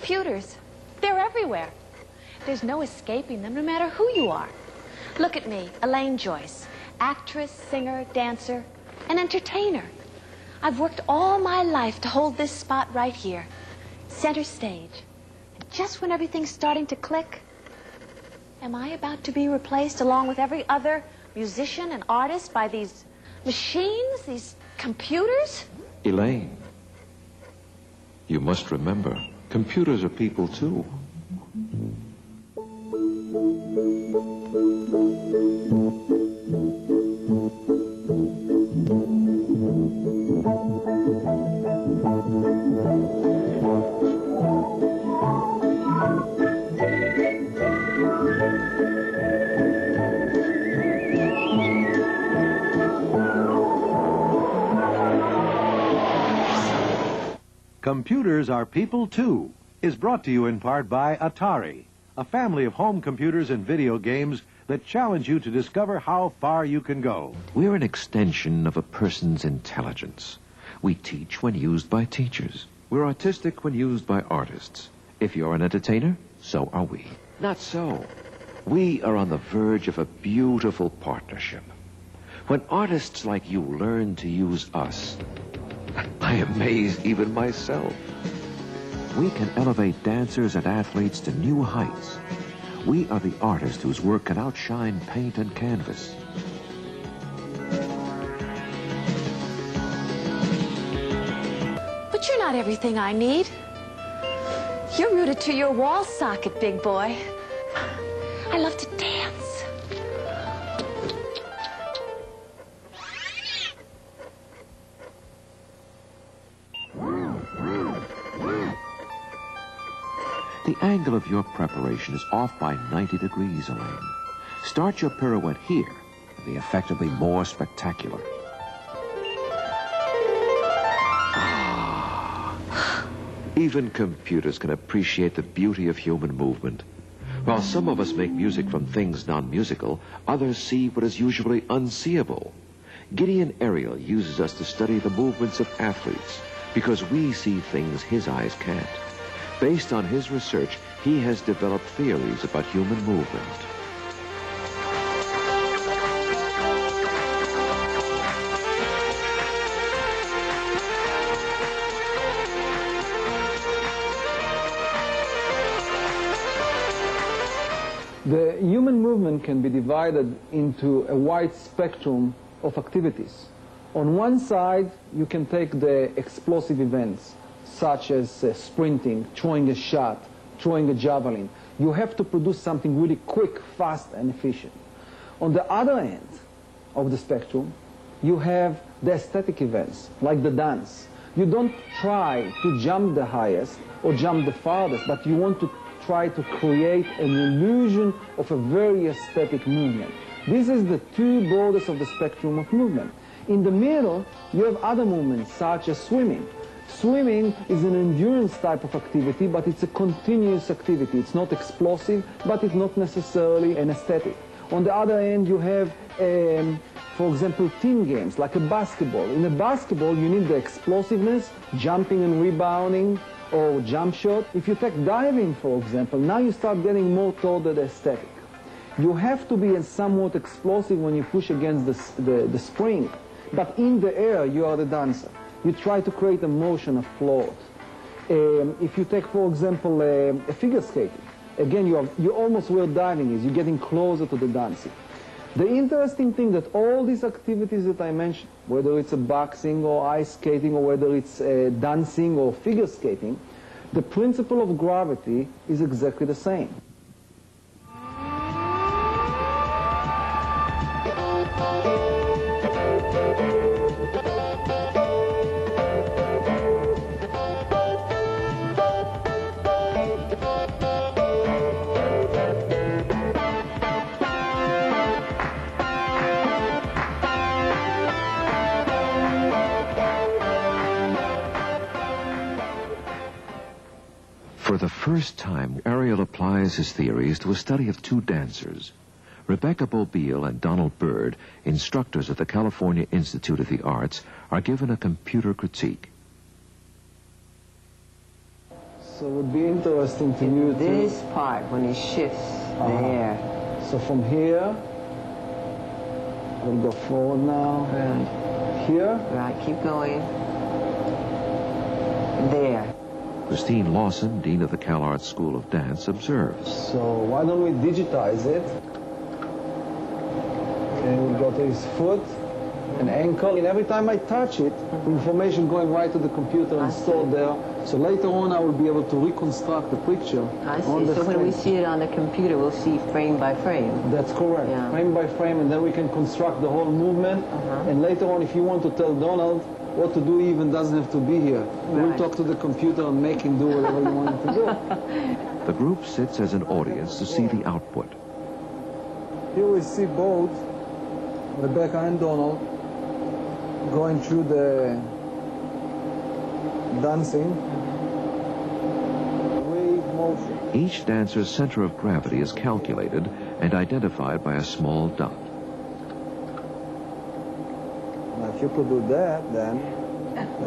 Computers. They're everywhere. There's no escaping them, no matter who you are. Look at me, Elaine Joyce, actress, singer, dancer, and entertainer. I've worked all my life to hold this spot right here, center stage. And just when everything's starting to click, am I about to be replaced along with every other musician and artist by these machines, these computers? Elaine, you must remember, computers are people too. Computers Are People Too is brought to you in part by Atari, a family of home computers and video games that challenge you to discover how far you can go. We're an extension of a person's intelligence. We teach when used by teachers. We're artistic when used by artists. If you're an entertainer, so are we. Not so. We are on the verge of a beautiful partnership. When artists like you learn to use us, I amaze even myself. We can elevate dancers and athletes to new heights. We are the artist whose work can outshine paint and canvas. But you're not everything I need. You're rooted to your wall socket, big boy. I love to dance. The angle of your preparation is off by 90 degrees, Elaine. Start your pirouette here, and the effect will be more spectacular. Even computers can appreciate the beauty of human movement. While some of us make music from things non-musical, others see what is usually unseeable. Gideon Ariel uses us to study the movements of athletes because we see things his eyes can't. Based on his research, he has developed theories about human movement. The human movement can be divided into a wide spectrum of activities. On one side, you can take the explosive events, such as sprinting, throwing a shot, throwing a javelin. You have to produce something really quick, fast, and efficient. On the other end of the spectrum, you have the aesthetic events, like the dance. You don't try to jump the highest or jump the farthest, but you want to try to create an illusion of a very aesthetic movement. This is the two borders of the spectrum of movement. In the middle, you have other movements, such as swimming. Swimming is an endurance type of activity, but it's a continuous activity. It's not explosive, but it's not necessarily an aesthetic. On the other hand, you have, for example, team games, like a basketball. In a basketball, you need the explosiveness, jumping and rebounding, or jump shot. If you take diving, for example, now you start getting more toward the aesthetic. You have to be somewhat explosive when you push against the spring, but in the air, you are the dancer. You try to create a motion, a float. If you take, for example, a figure skating, again, you almost where diving is. You're getting closer to the dancing. The interesting thing that all these activities that I mentioned, whether it's a boxing or ice skating or whether it's dancing or figure skating, the principle of gravity is exactly the same. For the first time, Ariel applies his theories to a study of two dancers. Rebecca Bobile and Donald Byrd, instructors at the California Institute of the Arts, are given a computer critique. So it would be interesting to you to... This part, when it shifts there. So from here, we'll go forward now. Right. Here. Right, keep going. There. Christine Lawson, Dean of the CalArts School of Dance, observes. So why don't we digitize it? Okay, we'll go to his foot and ankle. And every time I touch it, information going right to the computer and stored there. So later on, I will be able to reconstruct the picture. I see. On the So when frame. we see it on the computer, we'll see frame by frame. That's correct. Yeah. Frame by frame, and then we can construct the whole movement. And later on, if you want to tell Donald what to do, he even doesn't have to be here. We'll talk to the computer and make him do whatever you want him to do. The group sits as an audience to see the output. Here we see both Rebecca and Donald going through the dancing wave motion. Each dancer's center of gravity is calculated and identified by a small dot. Now, if you could do that, then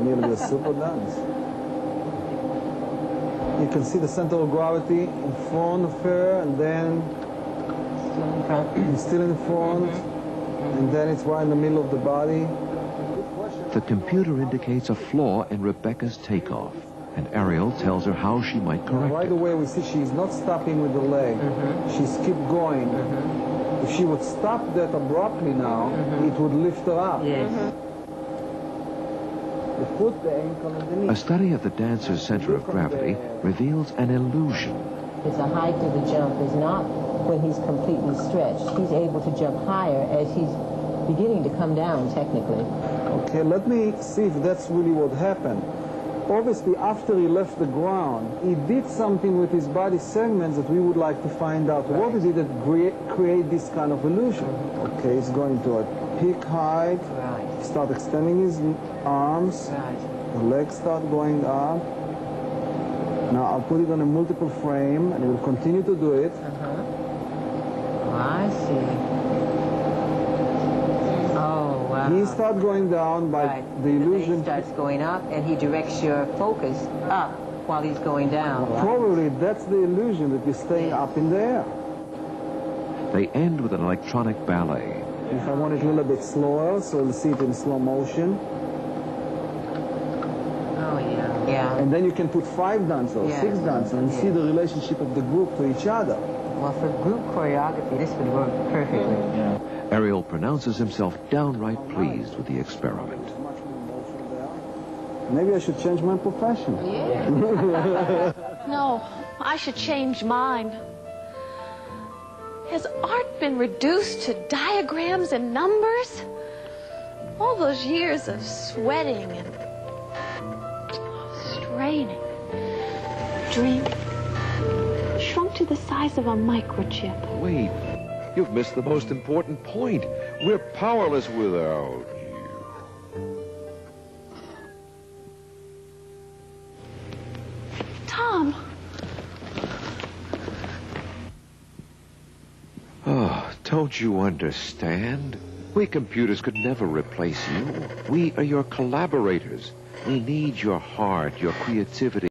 it'll be a super dance. You can see the center of gravity in front of her, and then Still in front. it's still in front, and then it's right in the middle of the body. The computer indicates a flaw in Rebecca's takeoff, and Ariel tells her how she might correct Right it. away, we see she's not stopping with the leg. She's keep going. If she would stop that abruptly now, it would lift her up. Yes. The foot, the ankle, and the knee. A study of the dancer's center of gravity reveals an illusion. It's a height of the jump is not when he's completely stretched. He's able to jump higher as he's beginning to come down, technically. Okay, let me see if that's really what happened. Obviously, after he left the ground, he did something with his body segments that we would like to find out. What is it that create this kind of illusion? Okay, he's going to a peak height. Right. Start extending his arms. Right. The legs start going up. Now I'll put it on a multiple frame, and we'll continue to do it. Oh, I see. Oh, wow. He starts going down by Right. the illusion. He starts going up, and he directs your focus up while he's going down. Probably that's the illusion that you're staying up in the air. They end with an electronic ballet. If I want it a little bit slower, so we'll see it in slow motion. Oh, yeah. Yeah. And then you can put 5 dancers, Yeah. 6 dancers, and see the relationship of the group to each other. Well, for group choreography, this would work perfectly. Ariel pronounces himself downright pleased with the experiment. Much more motion there. Maybe I should change my profession. No, I should change mine. Has art been reduced to diagrams and numbers? All those years of sweating and straining, dream, shrunk to the size of a microchip. Wait, you've missed the most important point. We're powerless without you. Tom. Oh, don't you understand? We computers could never replace you. We are your collaborators. We need your heart, your creativity.